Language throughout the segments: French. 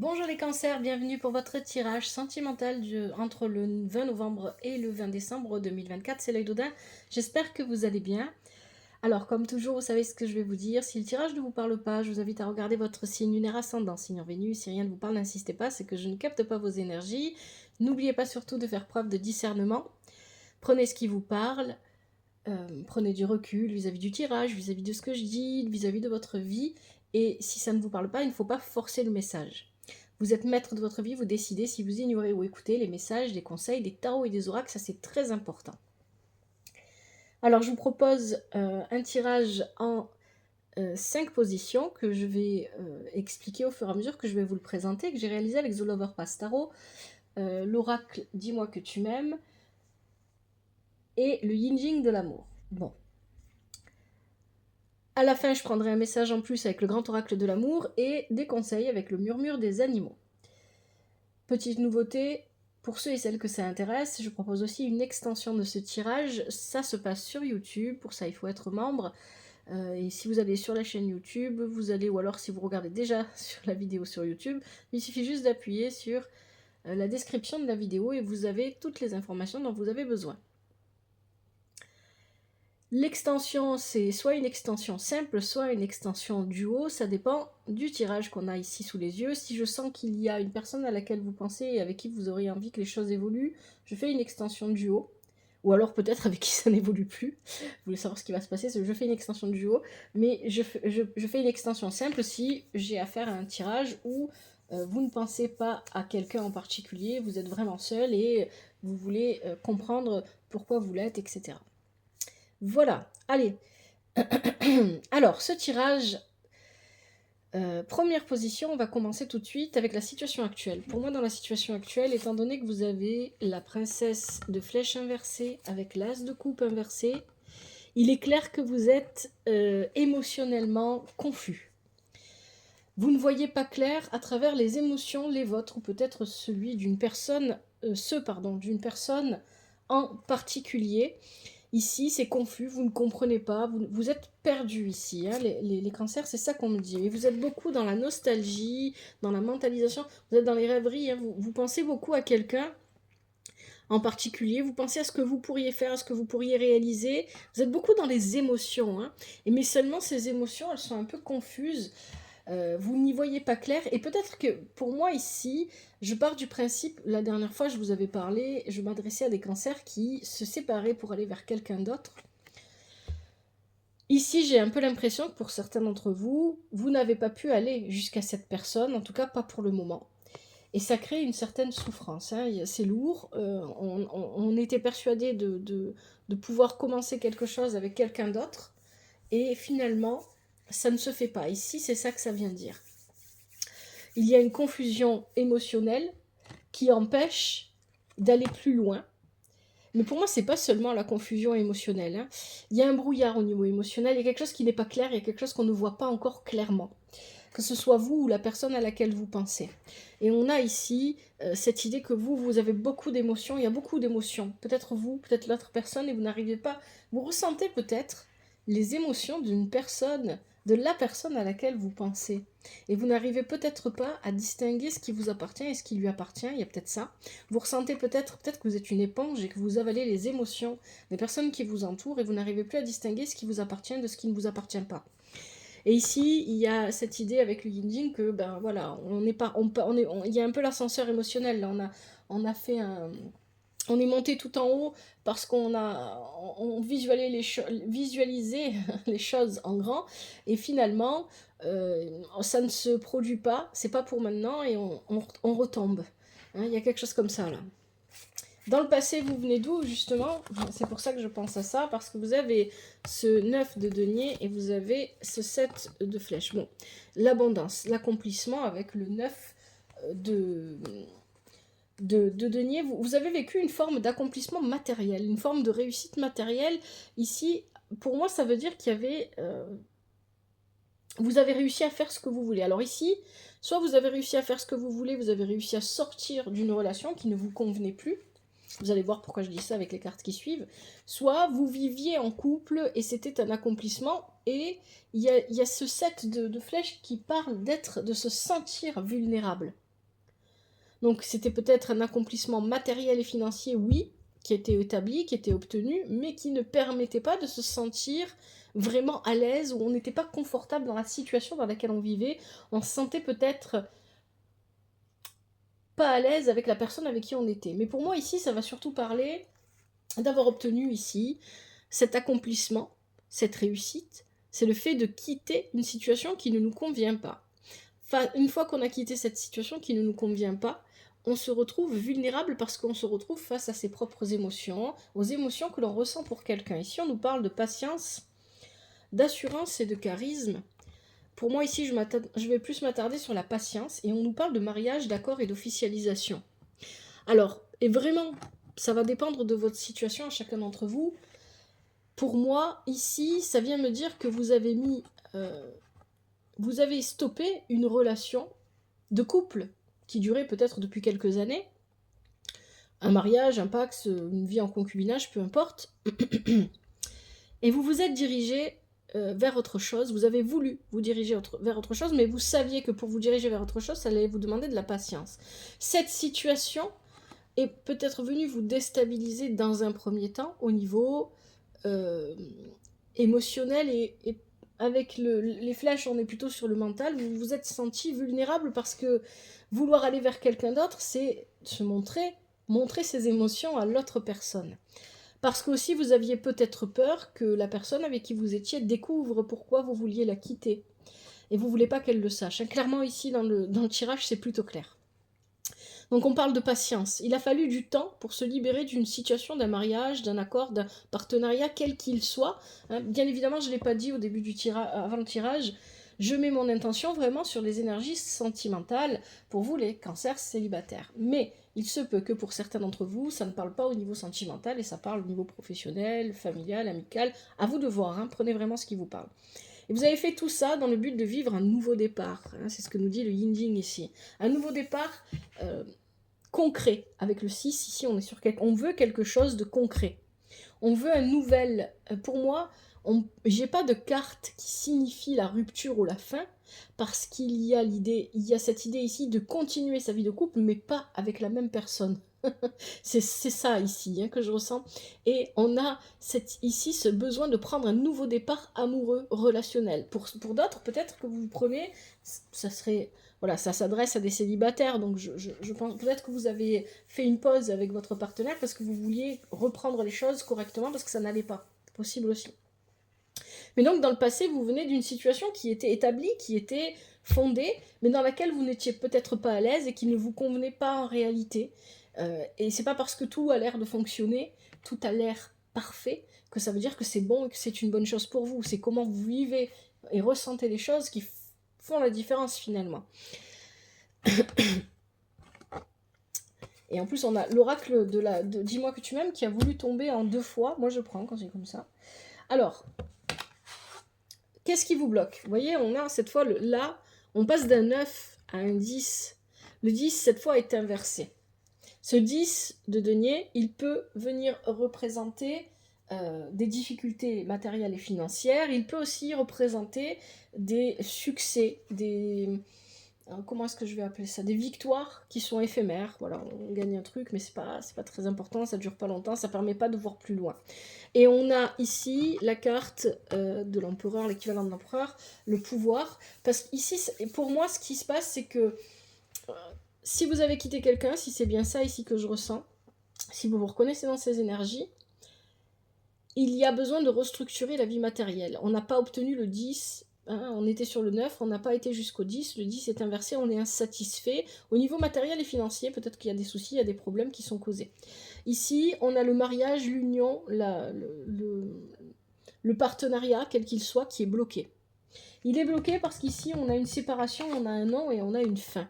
Bonjour les cancers, bienvenue pour votre tirage sentimental entre le 20 novembre et le 20 décembre 2024. C'est l'œil d'Odin, j'espère que vous allez bien. Alors comme toujours, vous savez ce que je vais vous dire. Si le tirage ne vous parle pas, je vous invite à regarder votre signe lunaire ascendant, signe en Vénus. Si rien ne vous parle, n'insistez pas, c'est que je ne capte pas vos énergies. N'oubliez pas surtout de faire preuve de discernement. Prenez ce qui vous parle, prenez du recul vis-à-vis du tirage, vis-à-vis de ce que je dis, vis-à-vis de votre vie. Et si ça ne vous parle pas, il ne faut pas forcer le message. Vous êtes maître de votre vie, vous décidez si vous ignorez ou écoutez les messages, des conseils, des tarots et des oracles, ça c'est très important. Alors je vous propose un tirage en 5 positions que je vais expliquer au fur et à mesure que je vais vous le présenter, que j'ai réalisé avec The Lover Pass Tarot, l'oracle Dis-moi que tu m'aimes et le Yin Jing de l'amour. Bon. À la fin, je prendrai un message en plus avec le grand oracle de l'amour et des conseils avec le murmure des animaux. Petite nouveauté, pour ceux et celles que ça intéresse, je propose aussi une extension de ce tirage. Ça se passe sur YouTube, pour ça il faut être membre. Et si vous allez sur la chaîne YouTube, vous allez, ou alors si vous regardez déjà sur la vidéo sur YouTube, il suffit juste d'appuyer sur la description de la vidéo et vous avez toutes les informations dont vous avez besoin. L'extension, c'est soit une extension simple, soit une extension duo, ça dépend du tirage qu'on a ici sous les yeux. Si je sens qu'il y a une personne à laquelle vous pensez et avec qui vous auriez envie que les choses évoluent, je fais une extension duo. Ou alors peut-être avec qui ça n'évolue plus. Vous voulez savoir ce qui va se passer, je fais une extension duo, mais je fais une extension simple si j'ai affaire à un tirage où vous ne pensez pas à quelqu'un en particulier, vous êtes vraiment seul et vous voulez comprendre pourquoi vous l'êtes, etc. Voilà, allez. Alors, ce tirage, première position, on va commencer tout de suite avec la situation actuelle. Pour moi, dans la situation actuelle, étant donné que vous avez la princesse de flèche inversée avec l'as de coupe inversé, il est clair que vous êtes émotionnellement confus. Vous ne voyez pas clair à travers les émotions, les vôtres, ou peut-être celui d'une personne, d'une personne en particulier. Ici, c'est confus, vous ne comprenez pas, vous êtes perdu ici. Hein, les cancers, c'est ça qu'on me dit. Et vous êtes beaucoup dans la nostalgie, dans la mentalisation, vous êtes dans les rêveries, hein, vous pensez beaucoup à quelqu'un en particulier, vous pensez à ce que vous pourriez faire, à ce que vous pourriez réaliser. Vous êtes beaucoup dans les émotions. Hein, mais seulement ces émotions, elles sont un peu confuses. Vous n'y voyez pas clair. Et peut-être que pour moi ici, je pars du principe, la dernière fois je vous avais parlé, je m'adressais à des cancers qui se séparaient pour aller vers quelqu'un d'autre. Ici, j'ai un peu l'impression que pour certains d'entre vous, vous n'avez pas pu aller jusqu'à cette personne, en tout cas pas pour le moment. Et ça crée une certaine souffrance. Hein. C'est lourd. On était persuadé de pouvoir commencer quelque chose avec quelqu'un d'autre. Et finalement, ça ne se fait pas. Ici, c'est ça que ça vient dire. Il y a une confusion émotionnelle qui empêche d'aller plus loin. Mais pour moi, c'est pas seulement la confusion émotionnelle. Hein. Il y a un brouillard au niveau émotionnel, il y a quelque chose qui n'est pas clair, il y a quelque chose qu'on ne voit pas encore clairement. Que ce soit vous ou la personne à laquelle vous pensez. Et on a ici cette idée que vous avez beaucoup d'émotions, il y a beaucoup d'émotions. Peut-être vous, peut-être l'autre personne, et vous n'arrivez pas... Vous ressentez peut-être les émotions d'une personne, de la personne à laquelle vous pensez. Et vous n'arrivez peut-être pas à distinguer ce qui vous appartient et ce qui lui appartient, il y a peut-être ça. Vous ressentez peut-être que vous êtes une éponge et que vous avalez les émotions des personnes qui vous entourent et vous n'arrivez plus à distinguer ce qui vous appartient de ce qui ne vous appartient pas. Et ici, il y a cette idée avec le Yin Jing que, ben voilà, il y a un peu l'ascenseur émotionnel. Là, on a fait un... On est monté tout en haut parce on visualisait les choses en grand et finalement ça ne se produit pas, c'est pas pour maintenant et on retombe. Hein, il y a quelque chose comme ça là. Dans le passé, vous venez d'où justement? C'est pour ça que je pense à ça, parce que vous avez ce 9 de denier et vous avez ce 7 de flèche. Bon, l'abondance, l'accomplissement avec le 9 de denier, vous avez vécu une forme d'accomplissement matériel, une forme de réussite matérielle. Ici, pour moi, ça veut dire qu'il y avait... vous avez réussi à faire ce que vous voulez. Alors ici, soit vous avez réussi à faire ce que vous voulez, vous avez réussi à sortir d'une relation qui ne vous convenait plus. Vous allez voir pourquoi je dis ça avec les cartes qui suivent. Soit vous viviez en couple et c'était un accomplissement. Et il y a ce set de flèches qui parle de se sentir vulnérable. Donc c'était peut-être un accomplissement matériel et financier, oui, qui était établi, qui était obtenu, mais qui ne permettait pas de se sentir vraiment à l'aise, où on n'était pas confortable dans la situation dans laquelle on vivait, on se sentait peut-être pas à l'aise avec la personne avec qui on était. Mais pour moi ici, ça va surtout parler d'avoir obtenu ici cet accomplissement, cette réussite, c'est le fait de quitter une situation qui ne nous convient pas. Enfin, une fois qu'on a quitté cette situation qui ne nous convient pas, on se retrouve vulnérable parce qu'on se retrouve face à ses propres émotions, aux émotions que l'on ressent pour quelqu'un. Ici, on nous parle de patience, d'assurance et de charisme. Pour moi, ici, je vais plus m'attarder sur la patience et on nous parle de mariage, d'accord et d'officialisation. Alors, et vraiment, ça va dépendre de votre situation à chacun d'entre vous. Pour moi, ici, ça vient me dire que vous avez vous avez stoppé une relation de couple qui durait peut-être depuis quelques années, un mariage, un pax, une vie en concubinage, peu importe, et vous vous êtes dirigé vers autre chose, vous avez voulu vous diriger vers autre chose, mais vous saviez que pour vous diriger vers autre chose, ça allait vous demander de la patience. Cette situation est peut-être venue vous déstabiliser dans un premier temps au niveau émotionnel et avec les flèches, on est plutôt sur le mental, vous vous êtes senti vulnérable parce que vouloir aller vers quelqu'un d'autre, c'est se montrer ses émotions à l'autre personne. Parce que aussi vous aviez peut-être peur que la personne avec qui vous étiez découvre pourquoi vous vouliez la quitter. Et vous ne voulez pas qu'elle le sache. Clairement ici dans le tirage, c'est plutôt clair. Donc on parle de patience. Il a fallu du temps pour se libérer d'une situation, d'un mariage, d'un accord, d'un partenariat, quel qu'il soit. Bien évidemment, je ne l'ai pas dit au début du avant le tirage, je mets mon intention vraiment sur les énergies sentimentales pour vous les cancers célibataires. Mais il se peut que pour certains d'entre vous, ça ne parle pas au niveau sentimental et ça parle au niveau professionnel, familial, amical. À vous de voir, prenez vraiment ce qui vous parle. Et vous avez fait tout ça dans le but de vivre un nouveau départ. C'est ce que nous dit le Yin-Yang ici. Un nouveau départ concret. Avec le 6, ici, on veut quelque chose de concret. On veut un nouvel... Pour moi, j'ai pas de carte qui signifie la rupture ou la fin, parce qu'il y a cette idée ici de continuer sa vie de couple, mais pas avec la même personne. C'est ça ici que je ressens. Et on a ici ce besoin de prendre un nouveau départ amoureux, relationnel. Pour d'autres, peut-être que vous prenez, ça serait... Voilà, ça s'adresse à des célibataires, donc je pense peut-être que vous avez fait une pause avec votre partenaire parce que vous vouliez reprendre les choses correctement parce que ça n'allait pas. C'est possible aussi. Mais donc dans le passé, vous venez d'une situation qui était établie, qui était fondée, mais dans laquelle vous n'étiez peut-être pas à l'aise et qui ne vous convenait pas en réalité. Et c'est pas parce que tout a l'air de fonctionner, tout a l'air parfait, que ça veut dire que c'est bon et que c'est une bonne chose pour vous. C'est comment vous vivez et ressentez les choses qui font la différence finalement. Et en plus, on a l'oracle de Dis-moi que tu m'aimes qui a voulu tomber en 2 fois. Moi, je prends quand c'est comme ça. Alors, qu'est-ce qui vous bloque? Vous voyez, on a cette fois là, on passe d'un 9 à un 10. Le 10, cette fois, est inversé. Ce 10 de denier, il peut venir représenter des difficultés matérielles et financières. Il peut aussi représenter des succès, comment est-ce que je vais appeler ça, des victoires qui sont éphémères. Voilà, on gagne un truc, mais c'est pas très important, ça dure pas longtemps, ça permet pas de voir plus loin. Et on a ici la carte de l'empereur, l'équivalent de l'empereur, le pouvoir. Parce qu'ici, pour moi, ce qui se passe, c'est que si vous avez quitté quelqu'un, si c'est bien ça ici que je ressens, si vous vous reconnaissez dans ces énergies, il y a besoin de restructurer la vie matérielle. On n'a pas obtenu le 10, on était sur le 9, on n'a pas été jusqu'au 10, le 10 est inversé, on est insatisfait. Au niveau matériel et financier, peut-être qu'il y a des soucis, il y a des problèmes qui sont causés. Ici, on a le mariage, l'union, le partenariat, quel qu'il soit, qui est bloqué. Il est bloqué parce qu'ici, on a une séparation, on a un non et on a une fin.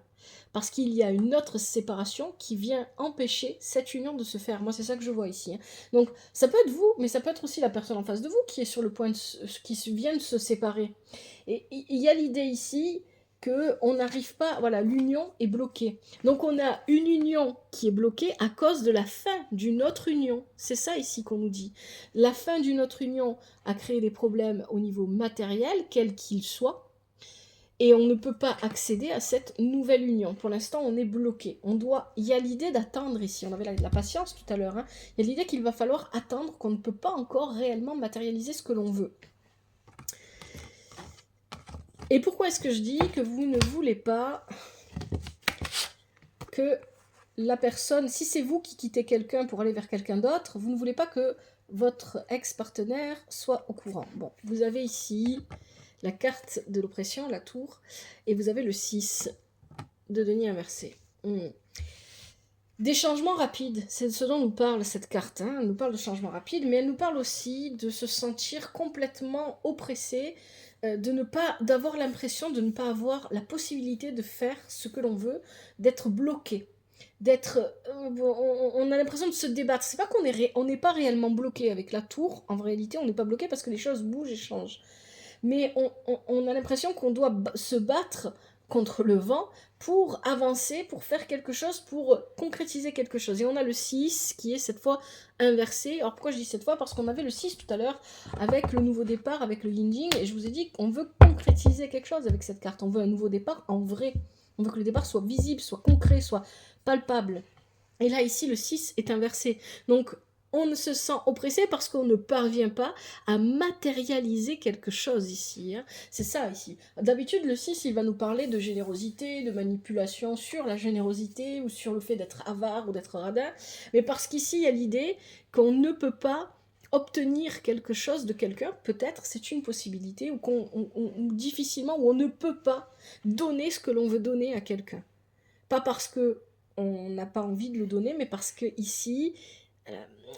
Parce qu'il y a une autre séparation qui vient empêcher cette union de se faire. Moi, c'est ça que je vois ici. Donc, ça peut être vous, mais ça peut être aussi la personne en face de vous qui est sur le point qui vient de se séparer. Et il y a l'idée ici qu'on n'arrive pas... Voilà, l'union est bloquée. Donc, on a une union qui est bloquée à cause de la fin d'une autre union. C'est ça ici qu'on nous dit. La fin d'une autre union a créé des problèmes au niveau matériel, quel qu'il soit. et on ne peut pas accéder à cette nouvelle union. Pour l'instant, on est bloqué. Il y a l'idée d'attendre ici. On avait la patience tout à l'heure. Hein. Il y a l'idée qu'il va falloir attendre, qu'on ne peut pas encore réellement matérialiser ce que l'on veut. Et pourquoi est-ce que je dis que vous ne voulez pas que la personne, si c'est vous qui quittez quelqu'un pour aller vers quelqu'un d'autre, vous ne voulez pas que votre ex-partenaire soit au courant. Bon, vous avez ici la carte de l'oppression, la tour, et vous avez le 6 de denier inversé. Des changements rapides, c'est ce dont nous parle cette carte. Hein. Elle nous parle de changements rapides, mais elle nous parle aussi de se sentir complètement oppressé, d'avoir l'impression de ne pas avoir la possibilité de faire ce que l'on veut, d'être bloqué. On a l'impression de se débattre. C'est pas on n'est pas réellement bloqué avec la tour. En réalité, on n'est pas bloqué parce que les choses bougent et changent. Mais on a l'impression qu'on doit se battre contre le vent pour avancer, pour faire quelque chose, pour concrétiser quelque chose. Et on a le 6 qui est cette fois inversé. Alors pourquoi je dis cette fois? Parce qu'on avait le 6 tout à l'heure avec le nouveau départ, avec le yin-yin, et je vous ai dit qu'on veut concrétiser quelque chose avec cette carte. On veut un nouveau départ en vrai. On veut que le départ soit visible, soit concret, soit palpable. Et là, ici, le 6 est inversé. Donc, on ne se sent oppressé parce qu'on ne parvient pas à matérialiser quelque chose ici. Hein. C'est ça ici. D'habitude, le 6, il va nous parler de générosité, de manipulation sur la générosité ou sur le fait d'être avare ou d'être radin. Mais parce qu'ici, il y a l'idée qu'on ne peut pas obtenir quelque chose de quelqu'un, peut-être c'est une possibilité, ou difficilement, où on ne peut pas donner ce que l'on veut donner à quelqu'un. Pas parce que on n'a pas envie de le donner, mais parce que ici,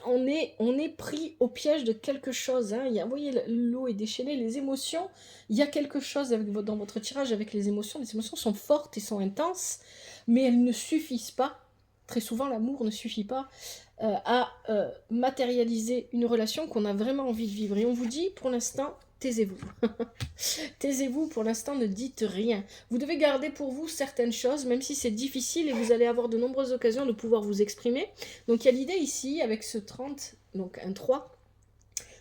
on est pris au piège de quelque chose. Hein. Vous voyez, l'eau est déchaînée, les émotions, il y a quelque chose dans votre tirage avec les émotions sont fortes et sont intenses, mais elles ne suffisent pas. Très souvent, l'amour ne suffit pas à matérialiser une relation qu'on a vraiment envie de vivre. Et on vous dit, pour l'instant, taisez-vous. Taisez-vous, pour l'instant, ne dites rien. Vous devez garder pour vous certaines choses, même si c'est difficile et vous allez avoir de nombreuses occasions de pouvoir vous exprimer. Donc il y a l'idée ici, avec ce 30, donc un 3,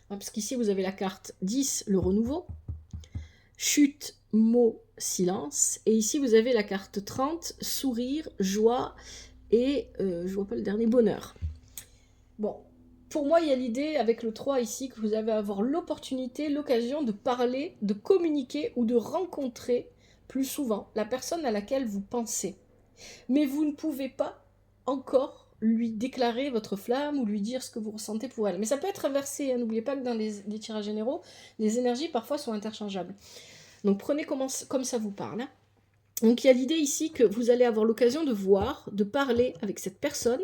parce qu'ici vous avez la carte 10, le renouveau, chute, mot, silence, et ici vous avez la carte 30, sourire, joie, et je vois pas le dernier, bonheur. Bon, pour moi, il y a l'idée avec le 3 ici que vous allez avoir l'opportunité, l'occasion de parler, de communiquer ou de rencontrer plus souvent la personne à laquelle vous pensez. Mais vous ne pouvez pas encore lui déclarer votre flamme ou lui dire ce que vous ressentez pour elle. Mais ça peut être inversé, hein. N'oubliez pas que dans les tirages généraux, les énergies parfois sont interchangeables. Donc prenez comme ça vous parle. Hein. Donc il y a l'idée ici que vous allez avoir l'occasion de voir, de parler avec cette personne,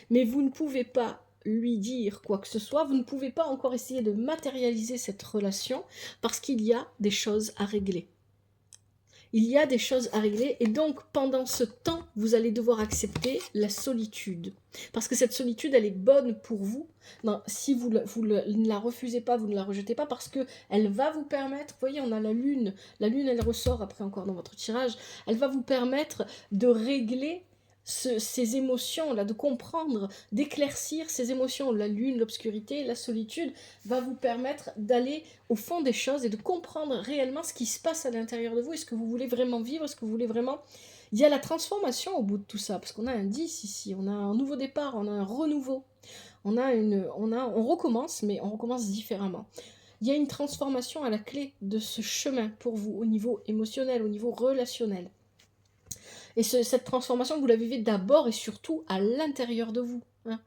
mais vous ne pouvez pas lui dire quoi que ce soit, vous ne pouvez pas encore essayer de matérialiser cette relation parce qu'il y a des choses à régler. Il y a des choses à régler et donc pendant ce temps, vous allez devoir accepter la solitude. Parce que cette solitude, elle est bonne pour vous. Non, si vous ne la refusez pas, vous ne la rejetez pas parce qu'elle va vous permettre, vous voyez, on a la lune, elle ressort après encore dans votre tirage, elle va vous permettre de régler ces émotions-là, de comprendre, d'éclaircir ces émotions. La lune, l'obscurité, la solitude va vous permettre d'aller au fond des choses et de comprendre réellement ce qui se passe à l'intérieur de vous. Est-ce que vous voulez vraiment vivre? Est-ce que vous voulez vraiment... Il y a la transformation au bout de tout ça, parce qu'on a un 10 ici, on a un nouveau départ, on a un renouveau. On recommence, mais on recommence différemment. Il y a une transformation à la clé de ce chemin pour vous, au niveau émotionnel, au niveau relationnel. Et cette transformation, vous la vivez d'abord et surtout à l'intérieur de vous. Hein.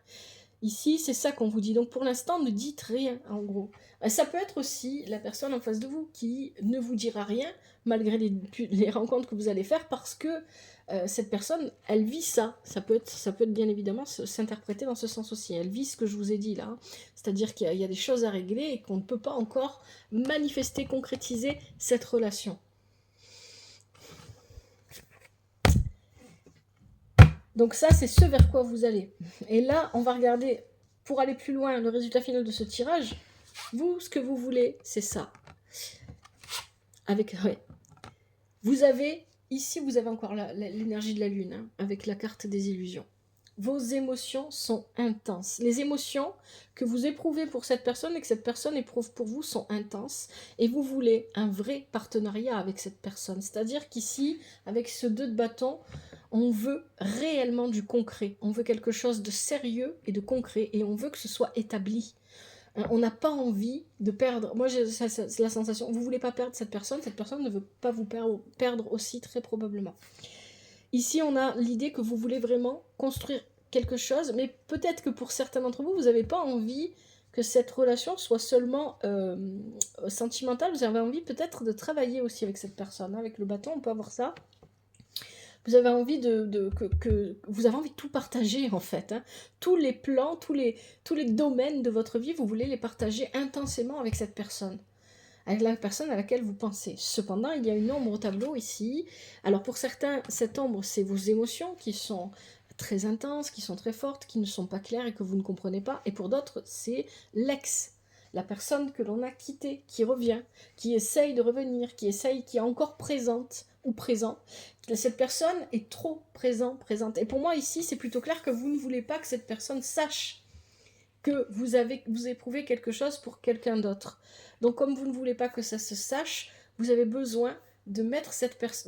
Ici, c'est ça qu'on vous dit. Donc pour l'instant, ne dites rien, en gros. Ça peut être aussi la personne en face de vous qui ne vous dira rien, malgré les rencontres que vous allez faire, parce que cette personne, elle vit ça. Ça peut être bien évidemment s'interpréter dans ce sens aussi. Elle vit ce que je vous ai dit là. Hein. C'est-à-dire qu'il y a des choses à régler et qu'on ne peut pas encore manifester, concrétiser cette relation. Donc ça, c'est ce vers quoi vous allez. Et là, on va regarder, pour aller plus loin, le résultat final de ce tirage. Vous, ce que vous voulez, c'est ça. Vous avez, ici, vous avez encore l'énergie de la lune, hein, avec la carte des illusions. vos émotions sont intenses. Les émotions que vous éprouvez pour cette personne et que cette personne éprouve pour vous sont intenses. Et vous voulez un vrai partenariat avec cette personne. C'est-à-dire qu'ici, avec ce 2 de bâton, on veut réellement du concret. On veut quelque chose de sérieux et de concret. Et on veut que ce soit établi. On n'a pas envie de perdre. Moi, c'est la sensation. Vous ne voulez pas perdre cette personne ne veut pas vous perdre aussi, très probablement. Ici, on a l'idée que vous voulez vraiment construire quelque chose, mais peut-être que pour certains d'entre vous, vous n'avez pas envie que cette relation soit seulement sentimentale. Vous avez envie peut-être de travailler aussi avec cette personne. Avec le bâton, on peut avoir ça. Vous avez envie vous avez envie de tout partager en fait. Hein. Tous les plans, tous les domaines de votre vie, vous voulez les partager intensément avec cette personne. Avec la personne à laquelle vous pensez. Cependant, il y a une ombre au tableau ici. Alors pour certains, cette ombre, c'est vos émotions qui sont très intenses, qui sont très fortes, qui ne sont pas claires et que vous ne comprenez pas. Et pour d'autres, c'est l'ex. La personne que l'on a quittée, qui revient, qui essaye de revenir, qui est encore présente ou présent. Cette personne est trop présente. Et pour moi, ici, c'est plutôt clair que vous ne voulez pas que cette personne sache que vous éprouvez quelque chose pour quelqu'un d'autre. Donc, comme vous ne voulez pas que ça se sache, vous avez besoin de mettre,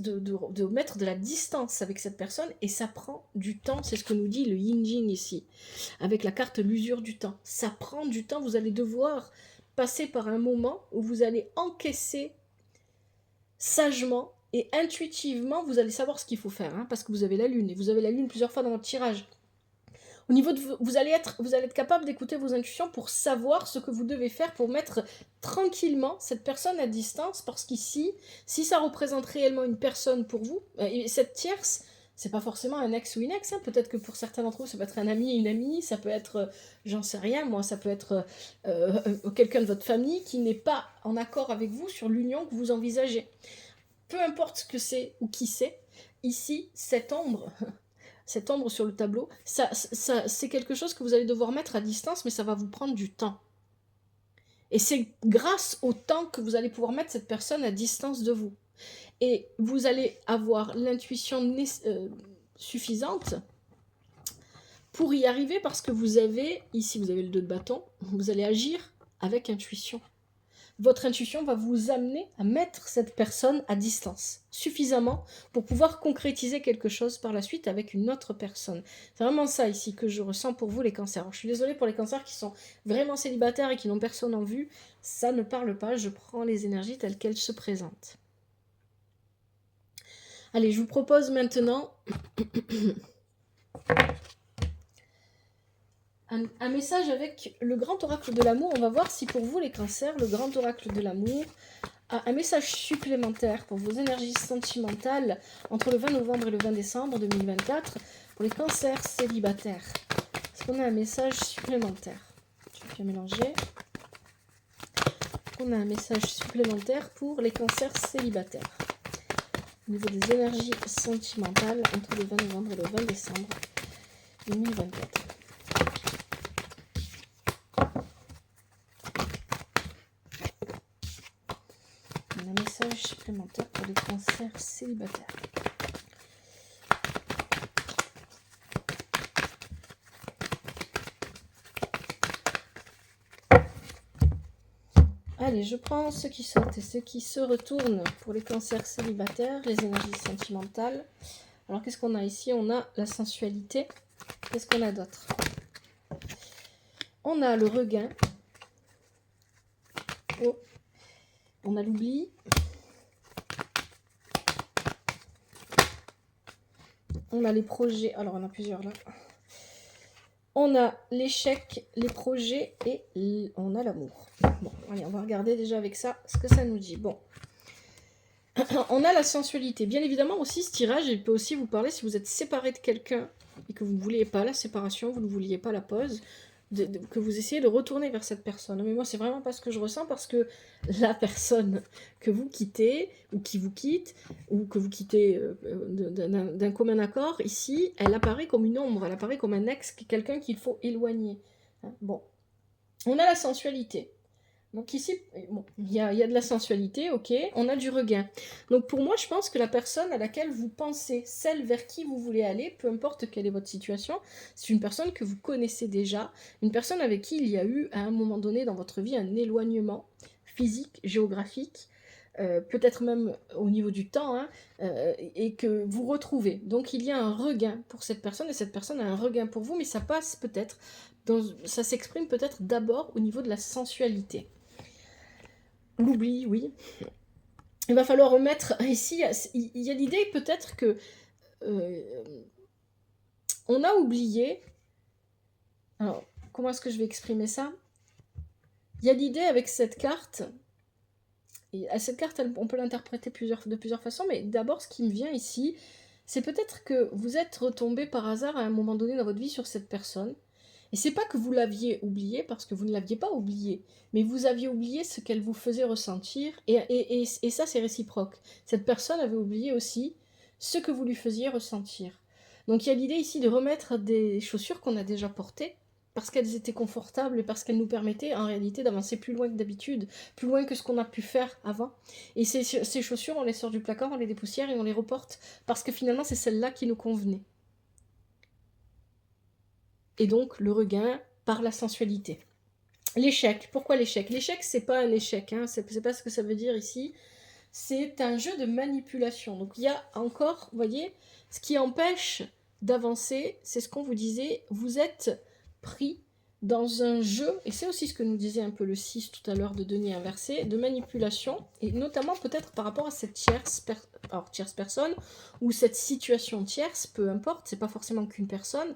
de mettre de la distance avec cette personne, et ça prend du temps. C'est ce que nous dit le Yin Jing ici, avec la carte l'usure du temps. Ça prend du temps, vous allez devoir passer par un moment où vous allez encaisser sagement et intuitivement, vous allez savoir ce qu'il faut faire, hein, parce que vous avez la lune, et vous avez la lune plusieurs fois dans votre tirage. Au niveau de vous allez être capable d'écouter vos intuitions pour savoir ce que vous devez faire pour mettre tranquillement cette personne à distance, parce qu'ici, si ça représente réellement une personne pour vous, cette tierce, c'est pas forcément un ex ou une ex, hein. Peut-être que pour certains d'entre vous, ça peut être un ami et une amie, ça peut être, j'en sais rien, moi, ça peut être quelqu'un de votre famille qui n'est pas en accord avec vous sur l'union que vous envisagez. Peu importe ce que c'est ou qui c'est, ici, cette ombre sur le tableau, c'est quelque chose que vous allez devoir mettre à distance, mais ça va vous prendre du temps. Et c'est grâce au temps que vous allez pouvoir mettre cette personne à distance de vous. Et vous allez avoir l'intuition suffisante pour y arriver, parce que vous avez, ici vous avez le 2 de bâton, vous allez agir avec intuition. Votre intuition va vous amener à mettre cette personne à distance, suffisamment pour pouvoir concrétiser quelque chose par la suite avec une autre personne. C'est vraiment ça ici que je ressens pour vous, les cancers. Alors, je suis désolée pour les cancers qui sont vraiment célibataires et qui n'ont personne en vue. Ça ne parle pas, je prends les énergies telles qu'elles se présentent. Allez, je vous propose maintenant un message avec le grand oracle de l'amour. On va voir si pour vous, les cancers, le grand oracle de l'amour a un message supplémentaire pour vos énergies sentimentales entre le 20 novembre et le 20 décembre 2024 pour les cancers célibataires. Est-ce qu'on a un message supplémentaire? Je vais bien mélanger. On a un message supplémentaire pour les cancers célibataires au niveau des énergies sentimentales entre le 20 novembre et le 20 décembre 2024. Un message supplémentaire pour les cancers célibataires. Allez, je prends ceux qui sortent et ceux qui se retournent pour les cancers célibataires, les énergies sentimentales. Alors, qu'est-ce qu'on a ici? On a la sensualité. Qu'est-ce qu'on a d'autre? On a le regain. Oh. On a l'oubli. On a les projets. Alors, on a plusieurs là. On a l'échec, les projets et on a l'amour. Bon, allez, on va regarder déjà avec ça ce que ça nous dit. Bon. On a la sensualité. Bien évidemment aussi, ce tirage, il peut aussi vous parler si vous êtes séparé de quelqu'un et que vous ne vouliez pas la séparation, vous ne vouliez pas la pause, que vous essayez de retourner vers cette personne. Mais moi, c'est vraiment pas ce que je ressens, parce que la personne que vous quittez, ou qui vous quitte, ou que vous quittez d'un commun accord, ici, elle apparaît comme une ombre, elle apparaît comme un ex, quelqu'un qu'il faut éloigner. Bon. On a la sensualité. Donc ici, bon, il y a de la sensualité, ok, on a du regain. Donc pour moi, je pense que la personne à laquelle vous pensez, celle vers qui vous voulez aller, peu importe quelle est votre situation, c'est une personne que vous connaissez déjà, une personne avec qui il y a eu à un moment donné dans votre vie un éloignement physique, géographique, peut-être même au niveau du temps, hein, et que vous retrouvez. Donc il y a un regain pour cette personne, et cette personne a un regain pour vous, mais ça passe peut-être, ça s'exprime peut-être d'abord au niveau de la sensualité. L'oubli, oui. Il va falloir remettre ici, il y a l'idée peut-être que on a oublié. Alors, comment est-ce que je vais exprimer ça? Il y a l'idée avec cette carte, et à cette carte, on peut l'interpréter de plusieurs façons, mais d'abord, ce qui me vient ici, c'est peut-être que vous êtes retombé par hasard à un moment donné dans votre vie sur cette personne, et c'est pas que vous l'aviez oublié, parce que vous ne l'aviez pas oublié, mais vous aviez oublié ce qu'elle vous faisait ressentir, et ça c'est réciproque. Cette personne avait oublié aussi ce que vous lui faisiez ressentir. Donc il y a l'idée ici de remettre des chaussures qu'on a déjà portées, parce qu'elles étaient confortables et parce qu'elles nous permettaient en réalité d'avancer plus loin que d'habitude, plus loin que ce qu'on a pu faire avant. Et ces chaussures, on les sort du placard, on les dépoussière et on les reporte, parce que finalement c'est celles-là qui nous convenaient. Et donc le regain par la sensualité. L'échec, pourquoi l'échec? L'échec, c'est pas un échec, hein, c'est pas ce que ça veut dire ici. C'est un jeu de manipulation. Donc il y a encore, vous voyez, ce qui empêche d'avancer, c'est ce qu'on vous disait, vous êtes pris dans un jeu, et c'est aussi ce que nous disait un peu le 6 tout à l'heure de denier inversé, de manipulation, et notamment peut-être par rapport à cette tierce personne, ou cette situation tierce, peu importe, c'est pas forcément qu'une personne,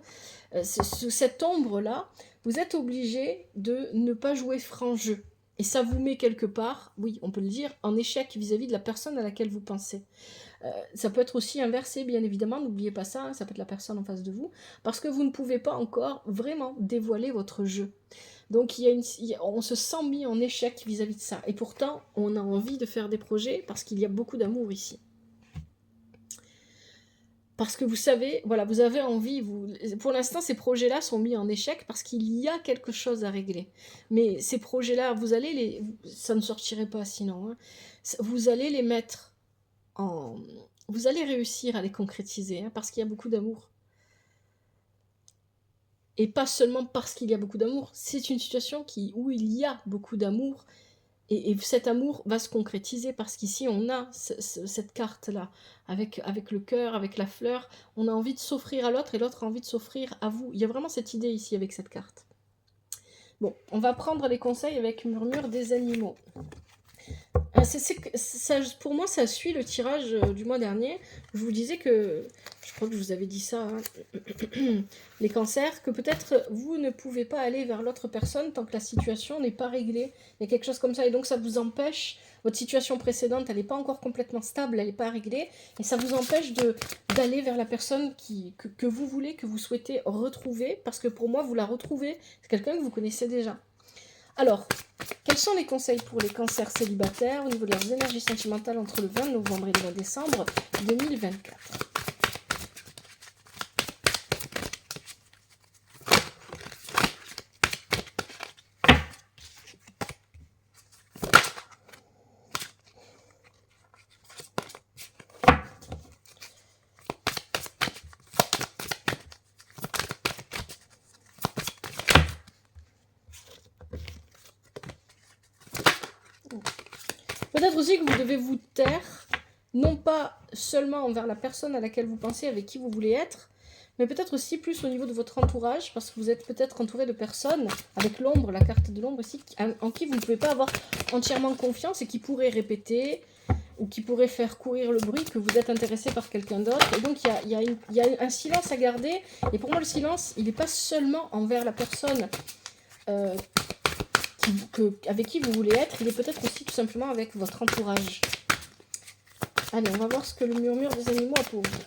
cette ombre-là, vous êtes obligé de ne pas jouer franc jeu. Et ça vous met quelque part, oui, on peut le dire, en échec vis-à-vis de la personne à laquelle vous pensez. Ça peut être aussi inversé, bien évidemment, n'oubliez pas ça, hein, ça peut être la personne en face de vous, parce que vous ne pouvez pas encore vraiment dévoiler votre jeu. Donc on se sent mis en échec vis-à-vis de ça. Et pourtant, on a envie de faire des projets parce qu'il y a beaucoup d'amour ici. Parce que vous savez, voilà, vous avez envie, pour l'instant, ces projets-là sont mis en échec parce qu'il y a quelque chose à régler. Mais ces projets-là, ça ne sortirait pas sinon, hein, vous allez les mettre vous allez réussir à les concrétiser, hein, parce qu'il y a beaucoup d'amour. Et pas seulement parce qu'il y a beaucoup d'amour, c'est une situation où il y a beaucoup d'amour, et cet amour va se concrétiser parce qu'ici on a cette carte-là, avec le cœur, avec la fleur, on a envie de s'offrir à l'autre et l'autre a envie de s'offrir à vous. Il y a vraiment cette idée ici avec cette carte. Bon, on va prendre les conseils avec Murmure des animaux. Pour moi, ça suit le tirage du mois dernier. Je vous disais que, je crois que je vous avais dit ça, hein, les cancers, que peut-être vous ne pouvez pas aller vers l'autre personne tant que la situation n'est pas réglée. Il y a quelque chose comme ça, et donc ça vous empêche, votre situation précédente, elle n'est pas encore complètement stable, elle n'est pas réglée, et ça vous empêche d'aller vers la personne que vous voulez, que vous souhaitez retrouver, parce que pour moi, vous la retrouvez, c'est quelqu'un que vous connaissez déjà. Alors, quels sont les conseils pour les cancers célibataires au niveau de leurs énergies sentimentales entre le 20 novembre et le 20 décembre 2024? Peut-être aussi que vous devez vous taire, non pas seulement envers la personne à laquelle vous pensez, avec qui vous voulez être, mais peut-être aussi plus au niveau de votre entourage, parce que vous êtes peut-être entouré de personnes, avec l'ombre, la carte de l'ombre ici, en qui vous ne pouvez pas avoir entièrement confiance et qui pourraient répéter, ou qui pourraient faire courir le bruit que vous êtes intéressé par quelqu'un d'autre. Et donc il y a un silence à garder, et pour moi le silence, il n'est pas seulement envers la personne avec qui vous voulez être, il est peut-être aussi tout simplement avec votre entourage. Allez, on va voir ce que le murmure des animaux a pour vous.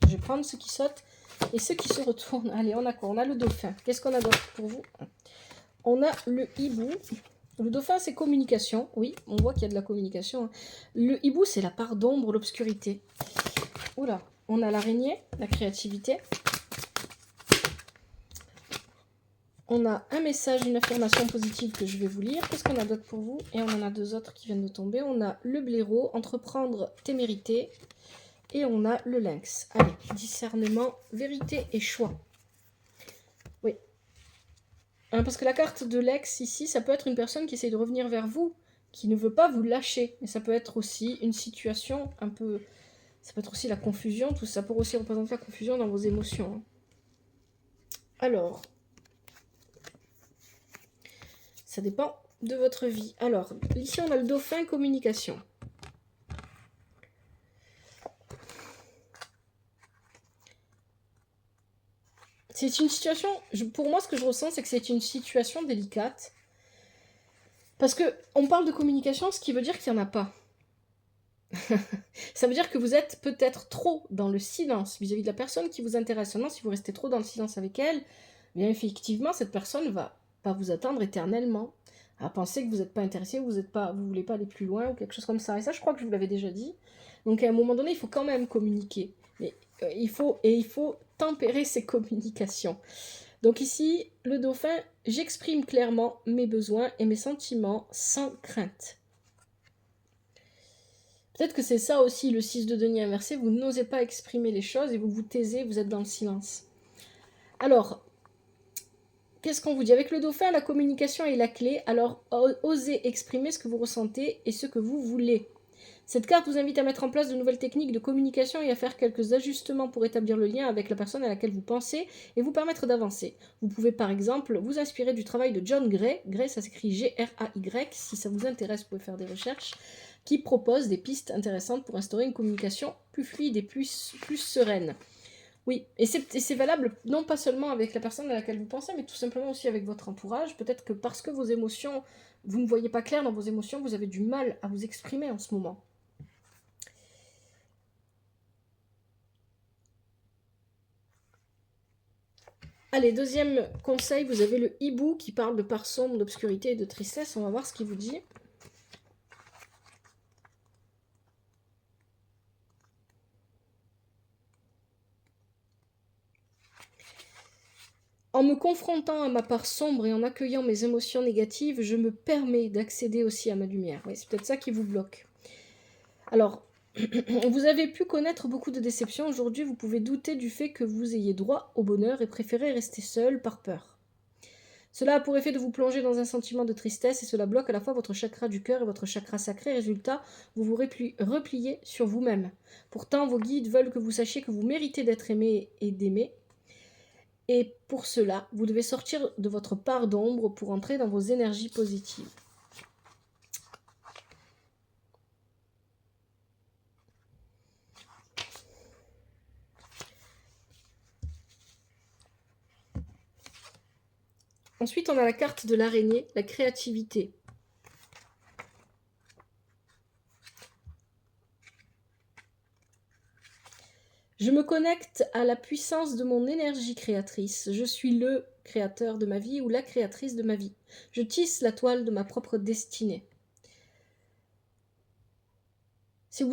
Je vais prendre ceux qui sautent et ceux qui se retournent. Allez, on a quoi? On a le dauphin. Qu'est-ce qu'on a d'autre pour vous? On a le hibou. Le dauphin, c'est communication. Oui, on voit qu'il y a de la communication. Le hibou, c'est la part d'ombre, l'obscurité. Oula, on a l'araignée, la créativité. on a un message, une affirmation positive que je vais vous lire. Qu'est-ce qu'on a d'autre pour vous? Et on en a deux autres qui viennent de tomber. On a le blaireau, entreprendre, témérité. Et on a le lynx. Allez, discernement, vérité et choix. Oui. Parce que la carte de l'ex ici, ça peut être une personne qui essaye de revenir vers vous, qui ne veut pas vous lâcher. Mais ça peut être aussi une situation un peu... Ça peut être aussi la confusion, tout ça peut aussi représenter la confusion dans vos émotions. Alors, ça dépend de votre vie. Alors, ici on a le dauphin, communication. C'est une situation, pour moi ce que je ressens, c'est que c'est une situation délicate. Parce que on parle de communication, ce qui veut dire qu'il n'y en a pas. Ça veut dire que vous êtes peut-être trop dans le silence vis-à-vis de la personne qui vous intéresse. Seulement, si vous restez trop dans le silence avec elle, bien effectivement, cette personne va pas vous attendre éternellement, à penser que vous n'êtes pas intéressé, vous voulez pas aller plus loin ou quelque chose comme ça. Et ça, je crois que je vous l'avais déjà dit. Donc à un moment donné, il faut quand même communiquer. Mais il faut tempérer ces communications. Donc ici, le dauphin, j'exprime clairement mes besoins et mes sentiments sans crainte. Peut-être que c'est ça aussi, le 6 de denier inversé, vous n'osez pas exprimer les choses et vous vous taisez, vous êtes dans le silence. Alors, qu'est-ce qu'on vous dit? Avec le dauphin, la communication est la clé, alors osez exprimer ce que vous ressentez et ce que vous voulez. Cette carte vous invite à mettre en place de nouvelles techniques de communication et à faire quelques ajustements pour établir le lien avec la personne à laquelle vous pensez et vous permettre d'avancer. Vous pouvez par exemple vous inspirer du travail de John Gray, Gray ça s'écrit G-R-A-Y, si ça vous intéresse vous pouvez faire des recherches, qui propose des pistes intéressantes pour instaurer une communication plus fluide et plus sereine. Oui, et c'est valable non pas seulement avec la personne à laquelle vous pensez, mais tout simplement aussi avec votre entourage. Peut-être que parce que vos émotions, vous ne voyez pas clair dans vos émotions, vous avez du mal à vous exprimer en ce moment. Allez, deuxième conseil, vous avez le hibou qui parle de part sombre, d'obscurité et de tristesse. On va voir ce qu'il vous dit. En me confrontant à ma part sombre et en accueillant mes émotions négatives, je me permets d'accéder aussi à ma lumière. Oui, c'est peut-être ça qui vous bloque. Alors, vous avez pu connaître beaucoup de déceptions. Aujourd'hui, vous pouvez douter du fait que vous ayez droit au bonheur et préférez rester seul par peur. Cela a pour effet de vous plonger dans un sentiment de tristesse et cela bloque à la fois votre chakra du cœur et votre chakra sacré. Résultat, vous vous repliez sur vous-même. Pourtant, vos guides veulent que vous sachiez que vous méritez d'être aimé et d'aimer. Et pour cela, vous devez sortir de votre part d'ombre pour entrer dans vos énergies positives. Ensuite, on a la carte de l'araignée, la créativité. Je me connecte à la puissance de mon énergie créatrice. Je suis le créateur de ma vie ou la créatrice de ma vie. Je tisse la toile de ma propre destinée.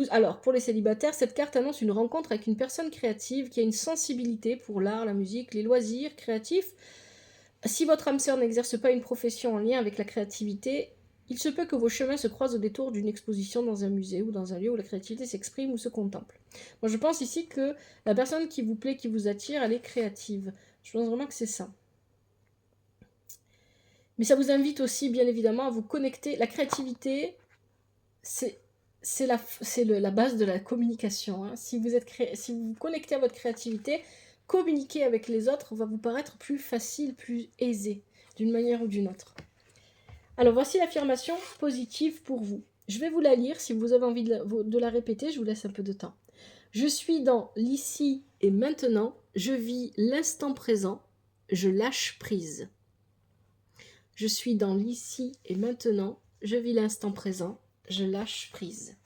Alors, pour les célibataires, cette carte annonce une rencontre avec une personne créative qui a une sensibilité pour l'art, la musique, les loisirs créatifs. Si votre âme sœur n'exerce pas une profession en lien avec la créativité, il se peut que vos chemins se croisent au détour d'une exposition dans un musée ou dans un lieu où la créativité s'exprime ou se contemple. Moi, je pense ici que la personne qui vous plaît, qui vous attire, elle est créative. Je pense vraiment que c'est ça. Mais ça vous invite aussi, bien évidemment, à vous connecter. La créativité, c'est la base de la communication. Hein. Si vous vous connectez à votre créativité, communiquer avec les autres va vous paraître plus facile, plus aisé, d'une manière ou d'une autre. Alors voici l'affirmation positive pour vous. Je vais vous la lire, si vous avez envie de la répéter, je vous laisse un peu de temps. Je suis dans l'ici et maintenant, je vis l'instant présent, je lâche prise. Je suis dans l'ici et maintenant, je vis l'instant présent, je lâche prise.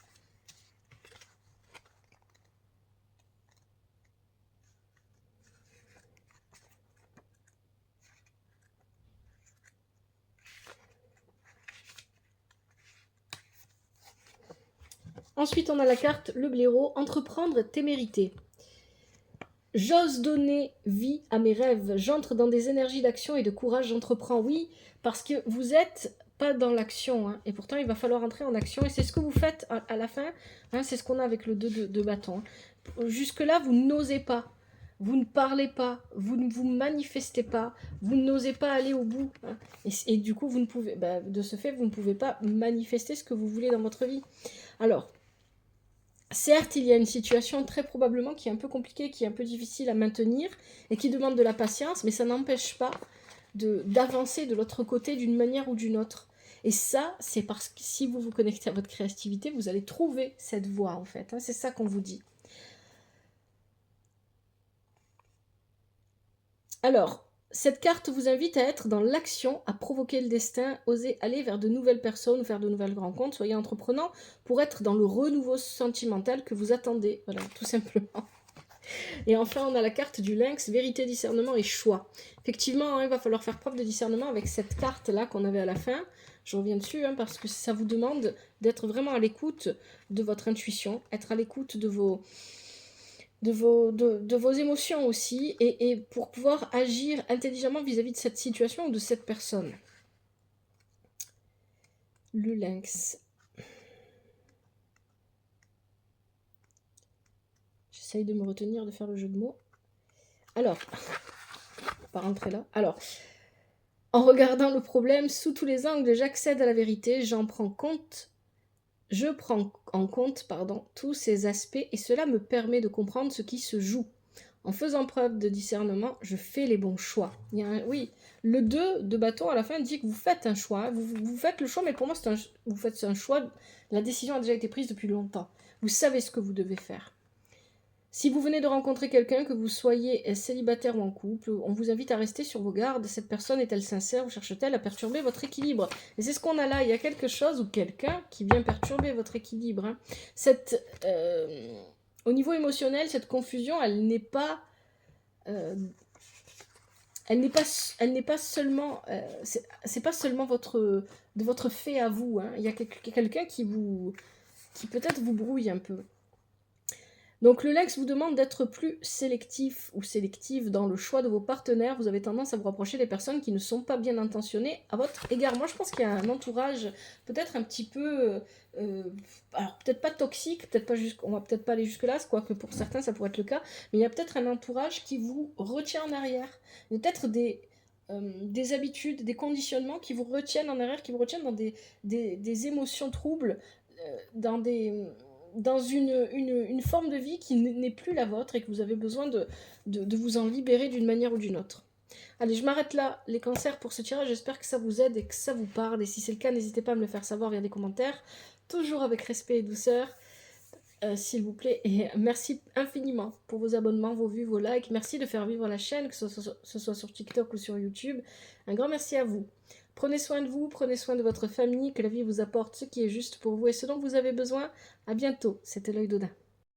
Ensuite, on a la carte le blaireau, entreprendre témérité. J'ose donner vie à mes rêves. J'entre dans des énergies d'action et de courage. J'entreprends, oui, parce que vous êtes pas dans l'action. Hein, et pourtant, il va falloir entrer en action. Et c'est ce que vous faites à la fin. Hein, c'est ce qu'on a avec le 2 de bâton. Hein. Jusque-là, vous n'osez pas. Vous ne parlez pas. Vous ne vous manifestez pas. Vous n'osez pas aller au bout. Hein, et du coup, vous ne pouvez, de ce fait, vous ne pouvez pas manifester ce que vous voulez dans votre vie. Alors, certes, il y a une situation très probablement qui est un peu compliquée, qui est un peu difficile à maintenir et qui demande de la patience, mais ça n'empêche pas d'avancer de l'autre côté d'une manière ou d'une autre. Et ça, c'est parce que si vous vous connectez à votre créativité, vous allez trouver cette voie en fait. Hein, c'est ça qu'on vous dit. Alors, cette carte vous invite à être dans l'action, à provoquer le destin, oser aller vers de nouvelles personnes, faire de nouvelles rencontres, soyez entreprenant pour être dans le renouveau sentimental que vous attendez. Voilà, tout simplement. Et enfin, on a la carte du lynx, vérité, discernement et choix. Effectivement, hein, il va falloir faire preuve de discernement avec cette carte-là qu'on avait à la fin. Je reviens dessus, hein, parce que ça vous demande d'être vraiment à l'écoute de votre intuition, être à l'écoute de vos émotions aussi, et pour pouvoir agir intelligemment vis-à-vis de cette situation ou de cette personne. Le lynx. J'essaye de me retenir de faire le jeu de mots. Alors, on va pas rentrer là. Alors, en regardant le problème sous tous les angles, j'accède à la vérité, je prends en compte tous ces aspects et cela me permet de comprendre ce qui se joue. En faisant preuve de discernement, je fais les bons choix. Oui, le 2 de bâton à la fin dit que vous faites un choix. Vous faites le choix, mais pour moi, vous faites un choix. La décision a déjà été prise depuis longtemps. Vous savez ce que vous devez faire. Si vous venez de rencontrer quelqu'un, que vous soyez célibataire ou en couple, on vous invite à rester sur vos gardes. Cette personne est-elle sincère ou cherche-t-elle à perturber votre équilibre? Et c'est ce qu'on a là, il y a quelque chose ou quelqu'un qui vient perturber votre équilibre. Hein. Au niveau émotionnel, cette confusion, elle n'est pas... elle n'est pas seulement... c'est pas seulement de votre fait à vous. Hein. Il y a quelqu'un qui peut-être vous brouille un peu. Donc le lynx vous demande d'être plus sélectif ou sélective dans le choix de vos partenaires. Vous avez tendance à vous rapprocher des personnes qui ne sont pas bien intentionnées à votre égard. Moi je pense qu'il y a un entourage peut-être un petit peu... alors peut-être pas toxique, on va peut-être pas aller jusque là, quoique pour certains ça pourrait être le cas, mais il y a peut-être un entourage qui vous retient en arrière. Il y a peut-être des habitudes, des conditionnements qui vous retiennent en arrière, qui vous retiennent dans des émotions troubles, dans une forme de vie qui n'est plus la vôtre et que vous avez besoin de vous en libérer d'une manière ou d'une autre. Allez, je m'arrête là, les cancers, pour ce tirage. J'espère que ça vous aide et que ça vous parle. Et si c'est le cas, n'hésitez pas à me le faire savoir via des commentaires. Toujours avec respect et douceur, s'il vous plaît. Et merci infiniment pour vos abonnements, vos vues, vos likes. Merci de faire vivre la chaîne, que ce soit sur TikTok ou sur YouTube. Un grand merci à vous. Prenez soin de vous, prenez soin de votre famille, que la vie vous apporte ce qui est juste pour vous et ce dont vous avez besoin. À bientôt, c'était l'œil d'Odin.